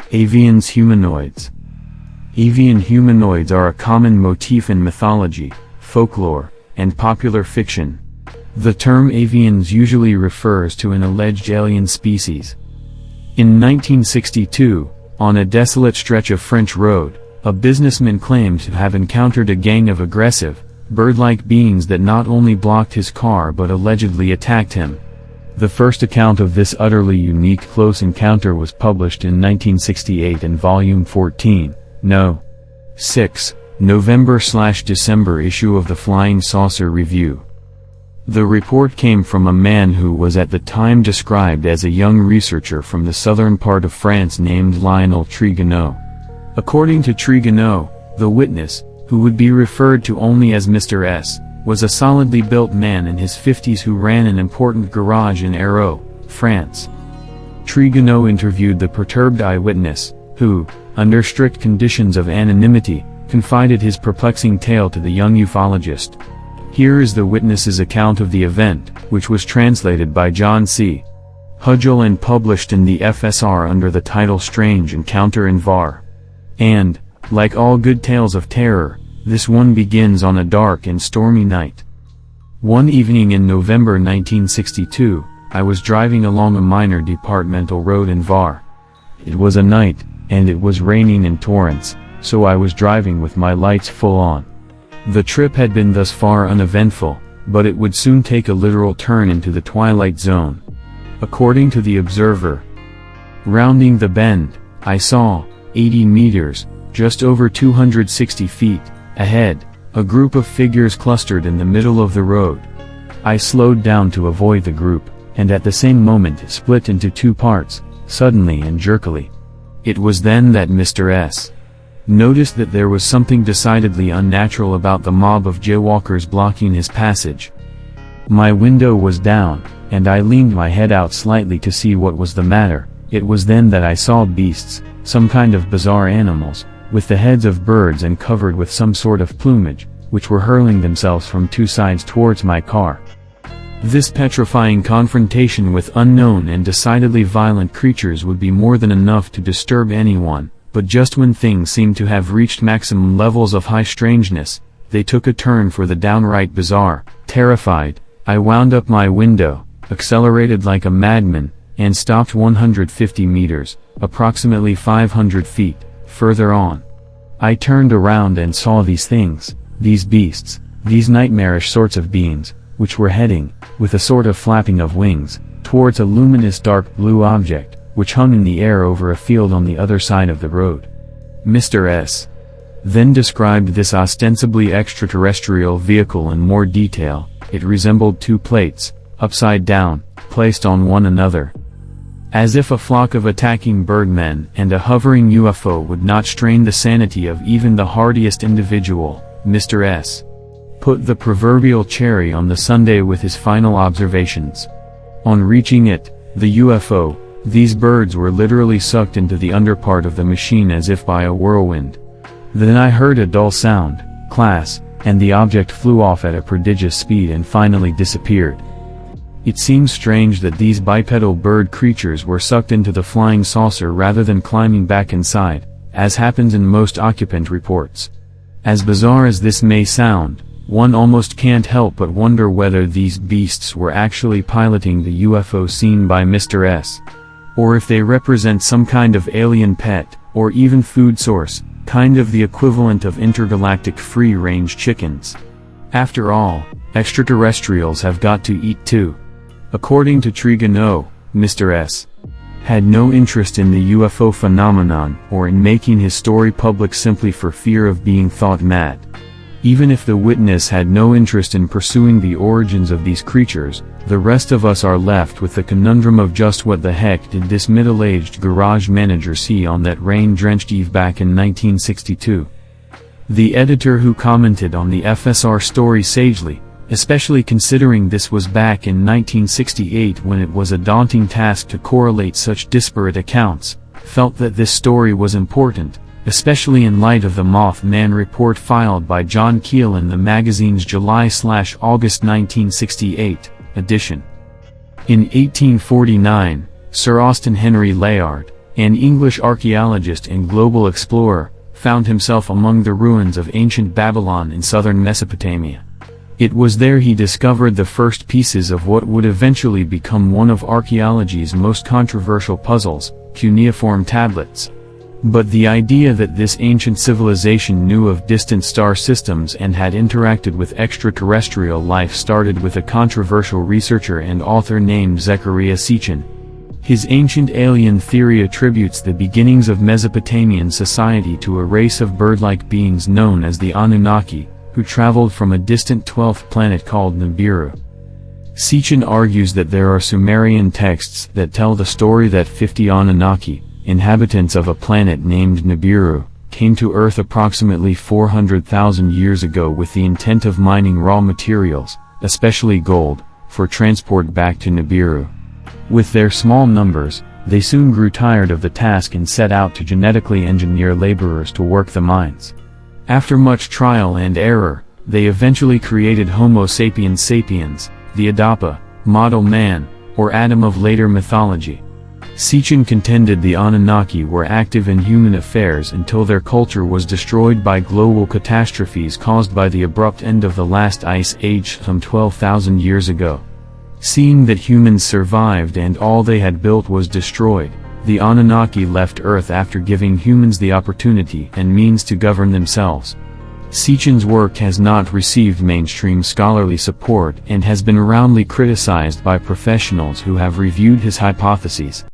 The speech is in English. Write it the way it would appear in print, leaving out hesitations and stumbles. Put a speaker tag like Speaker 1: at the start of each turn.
Speaker 1: Avians humanoids. Avian humanoids are a common motif in mythology, folklore, and popular fiction. The term avians usually refers to an alleged alien species. In 1962, on a desolate stretch of French road, a businessman claimed to have encountered a gang of aggressive, bird-like beings that not only blocked his car but allegedly attacked him. The first account of this utterly unique close encounter was published in 1968 in Volume 14, No. 6, November/December issue of the Flying Saucer Review. The report came from a man who was at the time described as a young researcher from the southern part of France named Lionel Trigonneau. According to Trigonneau, the witness, who would be referred to only as Mr. S., was a solidly built man in his 50s who ran an important garage in Arreau, France. Trigonneau interviewed the perturbed eyewitness, who, under strict conditions of anonymity, confided his perplexing tale to the young ufologist. Here is the witness's account of the event, which was translated by John C. Hudgell and published in the FSR under the title Strange Encounter in Var. And, like all good tales of terror, this one begins on a dark and stormy night. One evening in November 1962, I was driving along a minor departmental road in Var. It was a night, and it was raining in torrents, so I was driving with my lights full on. The trip had been thus far uneventful, but it would soon take a literal turn into the twilight zone. According to the Observer, rounding the bend, I saw, 80 meters, just over 260 feet, ahead, a group of figures clustered in the middle of the road. I slowed down to avoid the group, and at the same moment it split into two parts, suddenly and jerkily. It was then that Mr. S. noticed that there was something decidedly unnatural about the mob of jaywalkers blocking his passage. My window was down, and I leaned my head out slightly to see what was the matter. It was then that I saw beasts, some kind of bizarre animals, with the heads of birds and covered with some sort of plumage, which were hurling themselves from two sides towards my car. This petrifying confrontation with unknown and decidedly violent creatures would be more than enough to disturb anyone, but just when things seemed to have reached maximum levels of high strangeness, they took a turn for the downright bizarre. Terrified, I wound up my window, accelerated like a madman, and stopped 150 meters, approximately 500 feet, further on. I turned around and saw these things, these beasts, these nightmarish sorts of beings, which were heading, with a sort of flapping of wings, towards a luminous dark blue object, which hung in the air over a field on the other side of the road. Mr. S. then described this ostensibly extraterrestrial vehicle in more detail. It resembled two plates, upside down, placed on one another. As if a flock of attacking birdmen and a hovering UFO would not strain the sanity of even the hardiest individual, Mr. S. put the proverbial cherry on the sundae with his final observations. On reaching it, the UFO, these birds were literally sucked into the underpart of the machine as if by a whirlwind. Then I heard a dull sound, class, and the object flew off at a prodigious speed and finally disappeared. It seems strange that these bipedal bird creatures were sucked into the flying saucer rather than climbing back inside, as happens in most occupant reports. As bizarre as this may sound, one almost can't help but wonder whether these beasts were actually piloting the UFO seen by Mr. S. or if they represent some kind of alien pet, or even food source, kind of the equivalent of intergalactic free-range chickens. After all, extraterrestrials have got to eat too. According to Trigonneau, Mr. S. had no interest in the UFO phenomenon or in making his story public simply for fear of being thought mad. Even if the witness had no interest in pursuing the origins of these creatures, the rest of us are left with the conundrum of just what the heck did this middle-aged garage manager see on that rain-drenched eve back in 1962. The editor who commented on the FSR story sagely, especially considering this was back in 1968 when it was a daunting task to correlate such disparate accounts, felt that this story was important, especially in light of the Mothman report filed by John Keel in the magazine's July/August 1968 edition. In 1849, Sir Austen Henry Layard, an English archaeologist and global explorer, found himself among the ruins of ancient Babylon in southern Mesopotamia. It was there he discovered the first pieces of what would eventually become one of archaeology's most controversial puzzles, cuneiform tablets. But the idea that this ancient civilization knew of distant star systems and had interacted with extraterrestrial life started with a controversial researcher and author named Zecharia Sitchin. His ancient alien theory attributes the beginnings of Mesopotamian society to a race of bird-like beings known as the Anunnaki, who traveled from a distant 12th planet called Nibiru. Sitchin argues that there are Sumerian texts that tell the story that 50 Anunnaki, inhabitants of a planet named Nibiru, came to Earth approximately 400,000 years ago with the intent of mining raw materials, especially gold, for transport back to Nibiru. With their small numbers, they soon grew tired of the task and set out to genetically engineer laborers to work the mines. After much trial and error, they eventually created Homo sapiens sapiens, the Adapa, model man, or Adam of later mythology. Sitchin contended the Anunnaki were active in human affairs until their culture was destroyed by global catastrophes caused by the abrupt end of the last ice age some 12,000 years ago. Seeing that humans survived and all they had built was destroyed, the Anunnaki left Earth after giving humans the opportunity and means to govern themselves. Sitchin's work has not received mainstream scholarly support and has been roundly criticized by professionals who have reviewed his hypotheses.